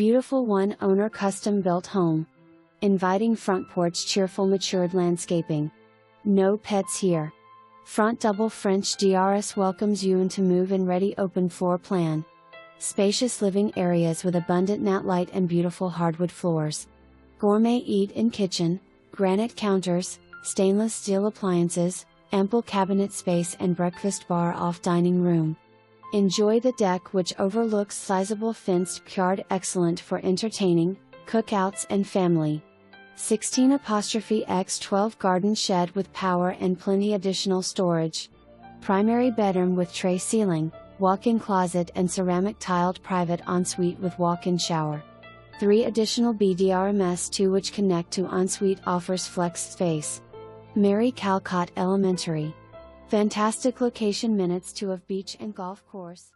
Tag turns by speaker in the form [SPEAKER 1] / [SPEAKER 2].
[SPEAKER 1] Beautiful one-owner custom-built home. Inviting front porch, cheerful matured landscaping. No pets here. Front double French DRS welcomes you into move-in ready open floor plan. Spacious living areas with abundant nat light and beautiful hardwood floors. Gourmet eat-in kitchen, granite counters, stainless steel appliances, ample cabinet space and breakfast bar off dining room. Enjoy the deck which overlooks sizable fenced yard, excellent for entertaining, cookouts and family. 16x12 garden shed with power and plenty additional storage. Primary bedroom with tray ceiling, walk-in closet and ceramic tiled private ensuite with walk-in shower. 3 additional bdrms, 2 which connect to ensuite, offers flex space. Mary CALCOTT Elementary. Fantastic location, minutes to of beach and golf course.